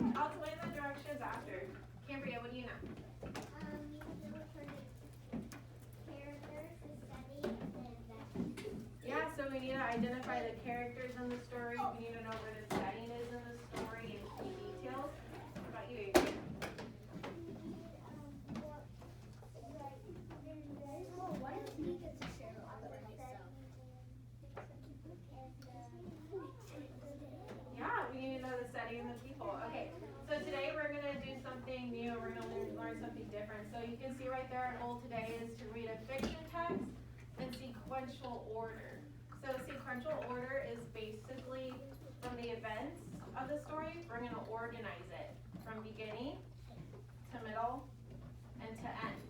I'll explain the directions after. Cambria, what do you know? Yeah, so we need to identify the characters in the story. We need to know where the setting is in the story and key details. What about you, Avery? Yeah, we need to know the setting and the people. Okay, so today we're going to do something new. We're going to learn something different. So you can see right there, our goal today is to read a fiction text in sequential order. So sequential order is basically from the events of the story, we're going to organize it from beginning to middle and to end.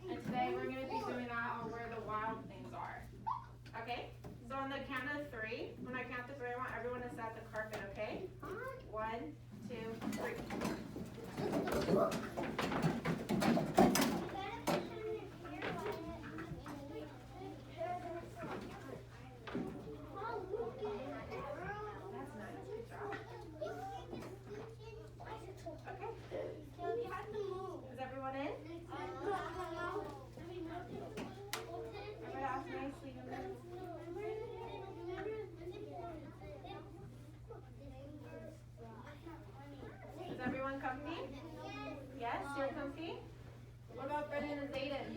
And today we're going to be doing that on where the wild things are. Okay? So on the count of 3, when I count to 3, I want everyone to set the carpet, okay? 1, 2, 3. Is everyone in? Everybody else nicely in there? Is everyone comfy? Yes, you're comfy? What about Brendan and Zayden? Are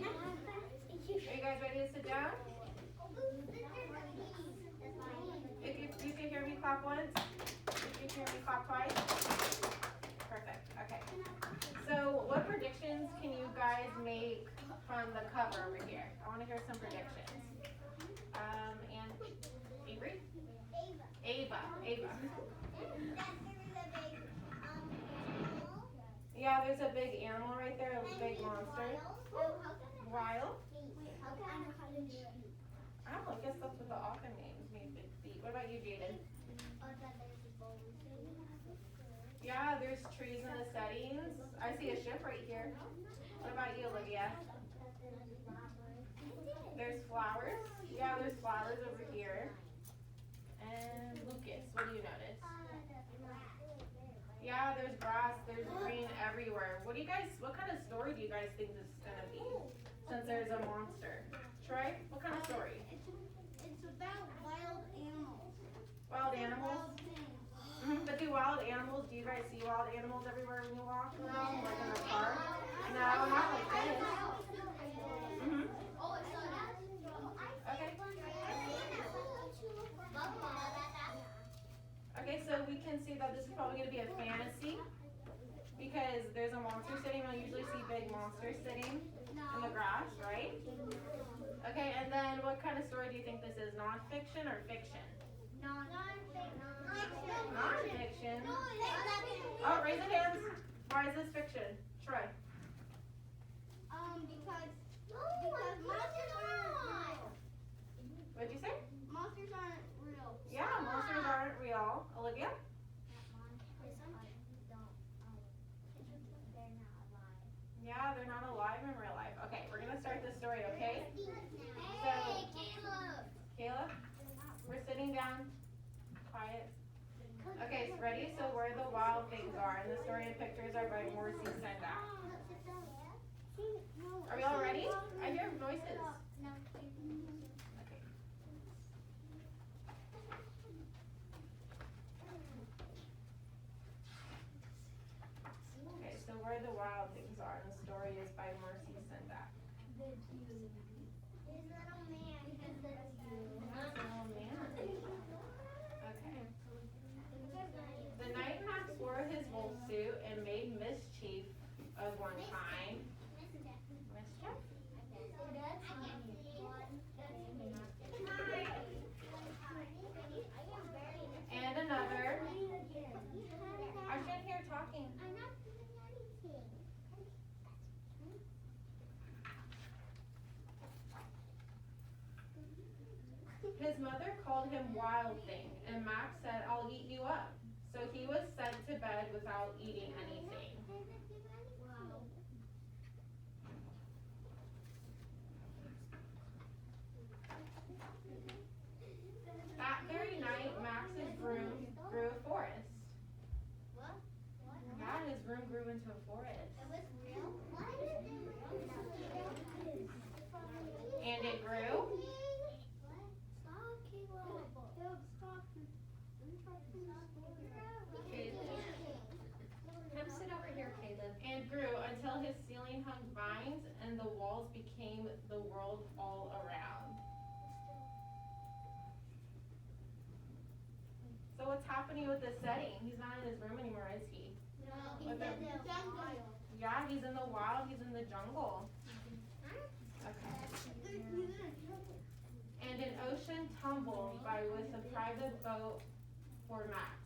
you guys ready to sit down? If you can hear me, clap once. If you can hear me, clap twice. Perfect. Okay. So what predictions can you guys make from the cover over here? I want to hear some predictions. And Avery? Ava. Yeah, there's a big animal right there, a big monster. Wild? I don't know, I guess that's what the author names me, Big Feet. What about you, Jaden? Yeah, there's trees in the settings. I see a ship right here. What about you, Olivia? There's flowers. Yeah, there's flowers over here. And Lucas, what do you notice? Yeah, there's grass, there's green everywhere. What kind of story do you guys think this is gonna be? Since there's a monster. Troy, what kind of story? It's about wild animals. Wild animals? But do wild animals, do you guys see wild animals everywhere when you walk around? Like in the park? No, not like this. Okay. Okay, so we can see that this is probably going to be a fantasy because there's a monster sitting. You'll usually see big monsters sitting in the grass, right? Okay, and then what kind of story do you think this is? Non-fiction or fiction? Non-fiction. Oh, raise your hands. Why is this fiction? Troy. Because monsters aren't real. What'd you say? Monsters aren't real. Yeah, monsters aren't real. Olivia? Yeah, they're not alive in real life. Okay, we're going to start the story, okay? Hey, Caleb. Caleb, we're sitting down. Quiet. Okay, so ready? So where the wild things are. And the story and pictures are by Morrissey Sendak. Are we all ready? I hear voices. Okay. Okay, so where the wild things are. And the story is by Morrissey Sendak. Okay. The night Max wore his wolf suit and made mischief of one kind. Mischief? And another. I shouldn't hear talking. His mother called him Wild Thing, and Max said, "I'll eat you up." So he was sent to bed without eating anything. That very night, Max's groom grew a forest. into a forest. It was real? Why did it real? And it grew. What? Stop, Caleb. Caleb, stop. Okay. Come sit over here, Caleb. And grew until his ceiling hung vines and the walls became the world all around. So what's happening with the setting? He's not in his room anymore, is he? No, he's in the jungle. Yeah, he's in the wild, he's in the jungle. Okay. And an ocean tumbled by with a private boat for Max.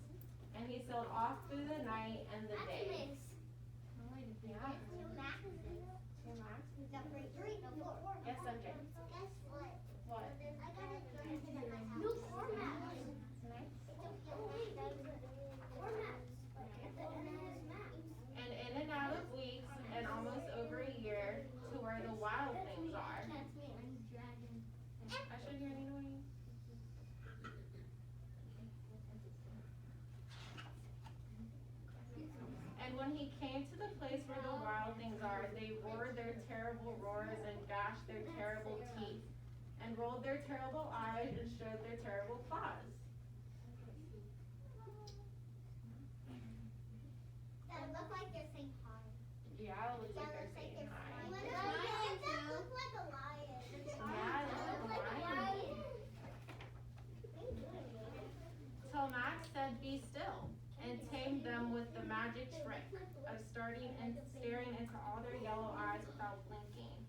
And he sailed off through the night and the day. Yeah. Hey, Max? Yes, subject. Guess what? What? I got a new format. Nice. And in and out of weeks and almost over a year to where the wild things are. I should hear any noise. And when he came to the place where the wild things are, they roared their terrible roars and gashed their terrible teeth, and rolled their terrible eyes and showed their terrible claws. That look like they're saying hi. Yeah, it looks like they're saying hi. That look like a lion. Yeah, it looks like a lion. Till Max said, "Be still," and tamed them with the magic trick of starting and staring into all their yellow eyes without blinking.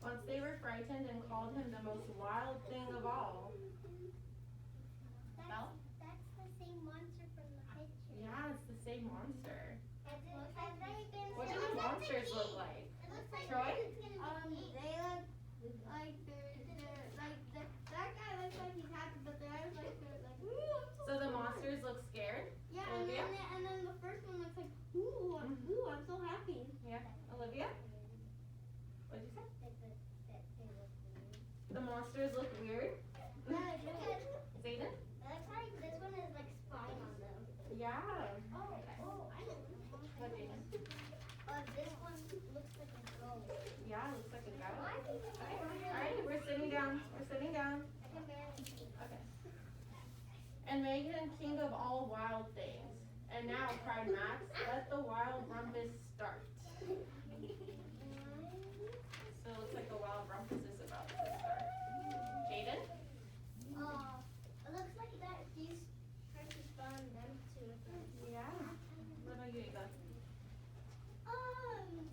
Once they were frightened and called him the most wild thing of all. Belle? That's the same monster from the picture. Yeah, it's the same monster. What do It the looks monsters like look like? It looks like Troy? it's gonna be they look like they're like that guy looks like he's happy, but the other like they're like ooh, I'm So the monsters look scared? yeah, Olivia? and then the first one looks like ooh, I'm so happy. Yeah. Olivia? What'd you say? The monsters look weird? Zayden? Looks like this one is like spine on them. Yeah. Oh, I know. What, Zayden? This one looks like a goat. Yeah, it looks like a goat. I think Okay. Alright, we're sitting down. We're sitting down. I can barely see. Okay. And made him king of all wild things. And now, cried Max, let the wild rumpus start. So it looks like the wild rumpus is about to start. Jaden? It looks like that he's trying to spawn them too. Yeah. What about you, Eva?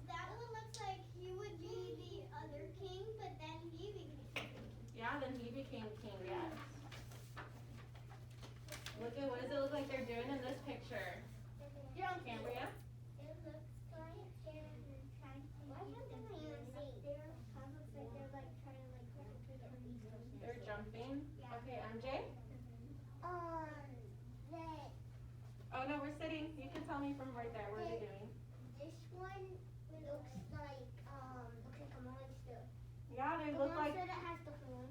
That one looks like he would be the other king, but then he became king. Yeah, then he became king, yes. Look at, what does it look like they're doing in this picture? You're on Cambria. It looks like they're trying to. Why can't they even see? They're kind of looks like they're like trying to like get these. They're jumping. Yeah. Okay, MJ? That Oh no, we're sitting. You can tell me from right there. What are they doing? this one looks like a monster. Yeah, they A look like monster that has the horn.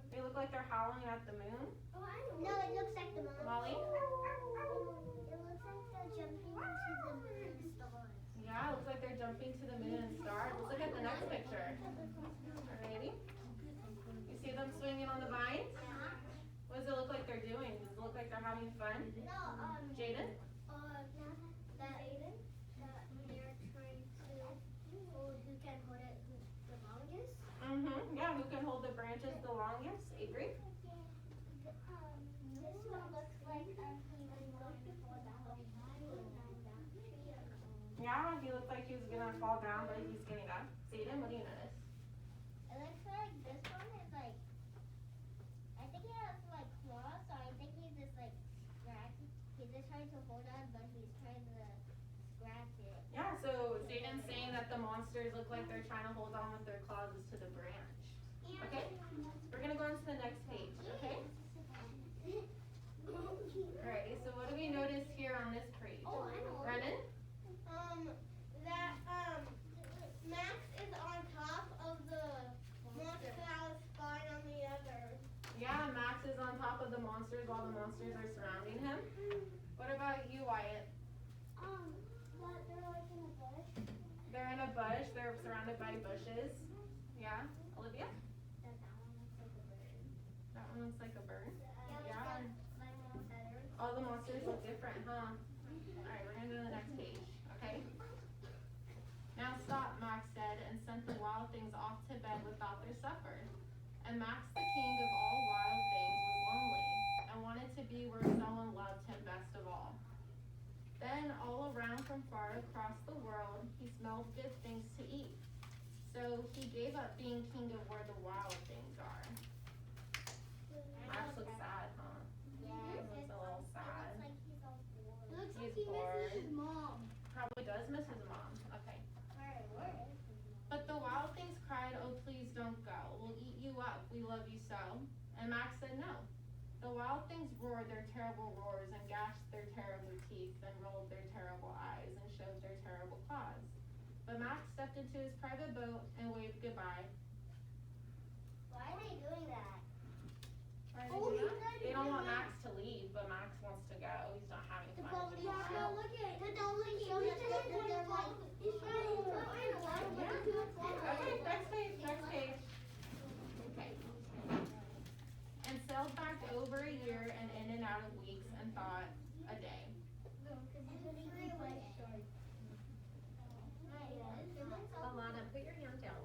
they're howling at the moon. Oh, I know. No, it looks like the monster. Molly? It looks like they're jumping into the moon and stars. Yeah, it looks like they're jumping to the moon and stars. Let's look at the next picture. Alrighty. You see them swinging on the vines? What does it look like they're doing? Does it look like they're having fun? No, Jaden? that they're trying to hold who can hold it the longest. Mm-hmm. Yeah, who can hold the branches the longest? Avery? This one looks like he was going to fall down behind that tree. Yeah, he looked like he was gonna fall down, but he's getting up. Zayden, what do you notice? It looks like this one is like, I think he has like claws, so I think he's just like scratching. He's just trying to hold on, but he's trying to scratch it. Yeah, so Zayden's saying that the monsters look like they're trying to hold on with their claws to the branch. Okay? We're gonna go on to the next page, okay? Alrighty, so what do we notice here on this page? Oh, I know. Brennan? That Max is on top of the monster that was spine on the other. Yeah, Max is on top of the monsters while the monsters are surrounding him. What about you, Wyatt? But they're like in a bush. Yeah, Olivia? That one looks like a bird. That one looks like a bird. Yeah. Like more feathers. All the monsters look different, huh? Alright, we're gonna go to the next page, okay? Now stop, Max said, and sent the wild things off to bed without their supper. And Max, the king of all wild things, was lonely and wanted to be where someone loved him best of all. Then, all around from far across the world, he smelled good things to eat. So he gave up being king of where the wild things are. Max looks sad, huh? Yeah, He looks a little sad. It looks like he's all bored. It looks He's like he bored. misses his mom. Probably does miss his mom. Okay. Where is his mom? But the wild things cried, "Oh, please don't go. We'll eat you up. We love you so." And Max said no. The wild things roared their terrible roars and gashed their terrible teeth and rolled their terrible eyes and showed their terrible claws. But Max stepped into his private boat and waved goodbye. Why are they doing that? Why are Oh, they he doing that? said They don't want he- Max to leave, but Max wants to go. He's not having The fun quality anymore. yeah, look at it. But don't look show that they're like. He's trying to find a lot of Yeah. what to do for it. Okay, next page, next page. Okay. And sailed back over a year and in and out of weeks and thought a day. Alana, put your hand down.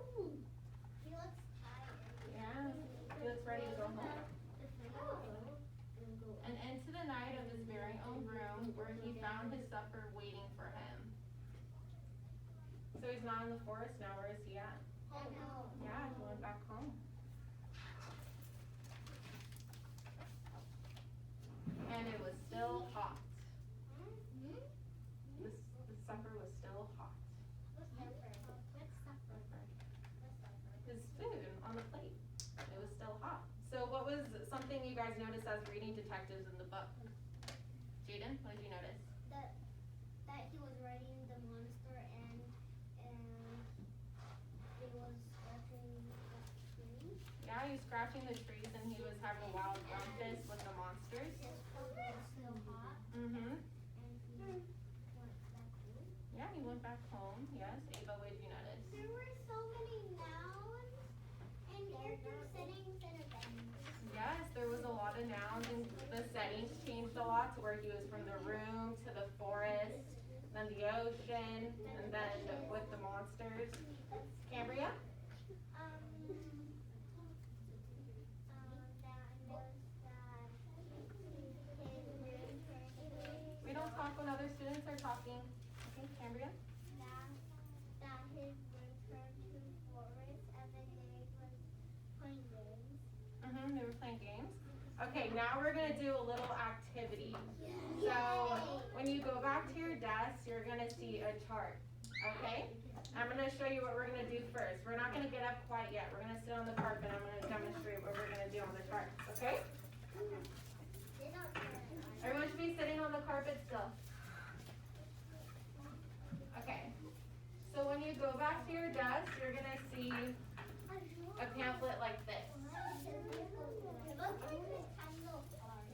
He looks tired. Yeah, he looks ready to go home. And into the night of his very own room where he found his supper waiting for him. So he's not in the forest now, where is he at? Yeah, he went back home. And it was still hot. The supper was still hot. His food on the plate. It was still hot. So what was something you guys noticed as reading detectives in the book? Jaden, what did you notice? That he was riding the monster and he was scratching the tree. Yeah, he was scratching the trees and he was having a wild rumpus with the monsters. His food was still hot Mm-hmm. and he went back home. Yeah, he went back home. Yes. Ava, what did you notice? There were so many nouns and character settings and events. Yes, there was a lot of nouns and the settings changed a lot to where he was from the room to the forest, then the ocean, and then with the monsters. Cambria? We don't talk when other students are talking. Okay, Cambria? That his return to forest and then they was playing games. Mm-hmm, they were playing games. Okay, now we're gonna do a little activity. So, when you go back to your desk, you're gonna see a chart, okay? I'm gonna show you what we're gonna do first. We're not gonna get up quite yet. We're gonna sit on the carpet. I'm gonna demonstrate what we're gonna do on the chart, okay? Everyone should be sitting on the carpet still. Okay. So when you go back to your desk, you're gonna see a pamphlet like this.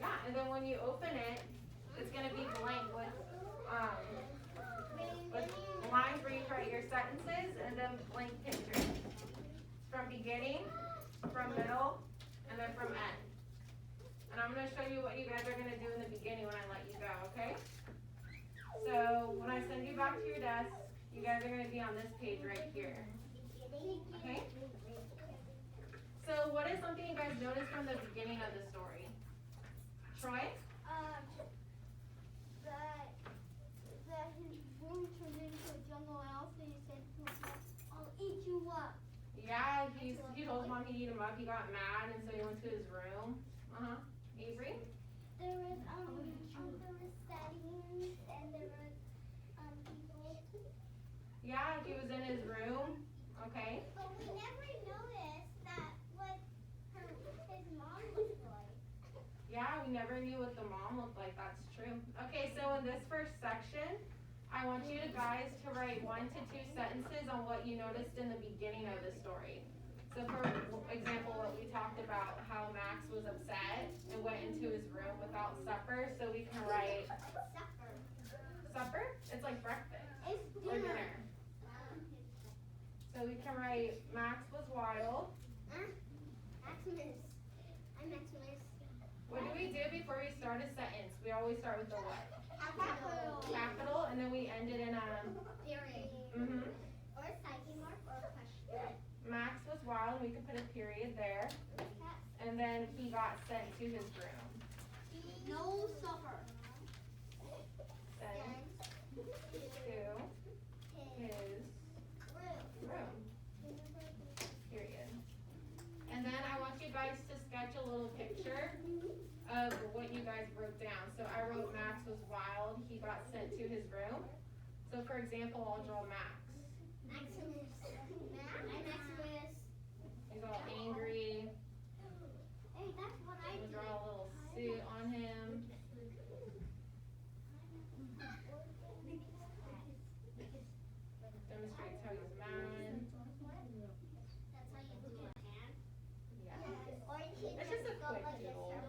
Yeah, and then when you open it, it's gonna be blank with lines where you write your sentences and then blank pictures. From beginning, from middle, and then from end. And I'm gonna show you what you guys are gonna do in the beginning when I let you go, okay? So when I send you back to your desk, you guys are gonna be on this page right here. Okay? So what is something you guys noticed from the beginning of the story? Troy? That his room turned into a jungle elf and he said to himself, I'll eat you up. Yeah, he told mom he'd eat him up. He got mad and so he went to his room. Avery? There was settings and there was people. Yeah, he was in his room. Okay. But we never noticed that what his mom looked like. Yeah, we never knew what the mom looked like. That's true. Okay, so in this first section, I want you guys to write 1 to 2 sentences on what you noticed in the beginning of the story. So for example, what we talked about, how Max was upset and went into his room without supper, so we can write supper? It's like breakfast It's or dinner. dinner. So So we can write Max was wild. Maximus. I'm Maximus. What do we do before we start a sentence? We always start with the what? Capital. Capital, and then we end it in a. Period. Mm-hmm. Or a psyche mark or a question. Max was wild, and we can put a period there. And then he got sent to his room. No supper. Sent to his room. Period. And then I want you guys to sketch a little picture of what you guys wrote down. So I wrote Max was wild, he got sent to his room. So for example, I'll draw Max. Maximus. Maximus. He's all angry. Hey, that's what I We'll did. draw a little suit on him. Demonstrates how he's mad. That's how you do it. Yeah. Or you can It's just a go quick like this. doodle. Yeah,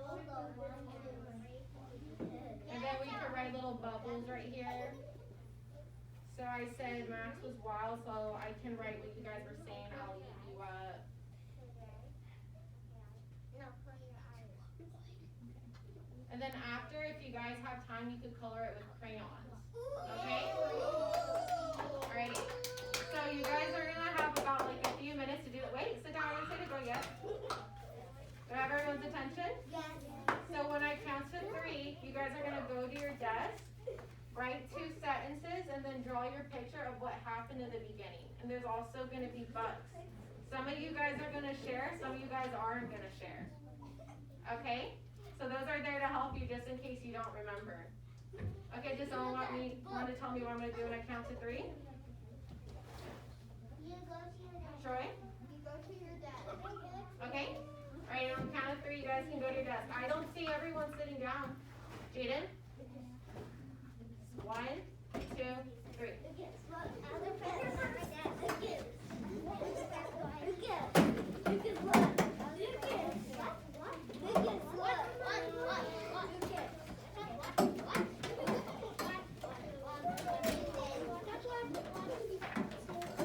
And then we could write little bubbles right here. So I said Max was wild, so I can write what you guys were saying. I'll eat you up. No, close your eyes. And then after, if you guys have time, you could color it with crayons. Okay? Alrighty. So you guys are gonna have about like a few minutes to do it. Wait, sit down. I didn't say to go yet. Do I have everyone's attention? Yes. So when I count to 3, you guys are gonna go to your desk, write 2 sentences, and then draw your picture of what happened in the beginning. And there's also gonna be bugs. Some of you guys are gonna share, some of you guys aren't gonna share. Okay? So those are there to help you just in case you don't remember. Okay, does someone want to tell me what I'm gonna do when I count to 3? You go to your desk. Troy? You go to your desk. Okay? Alright, on the count of 3, you guys can go to your desk. I don't see everyone sitting down. Jaden? 1, 2, 3.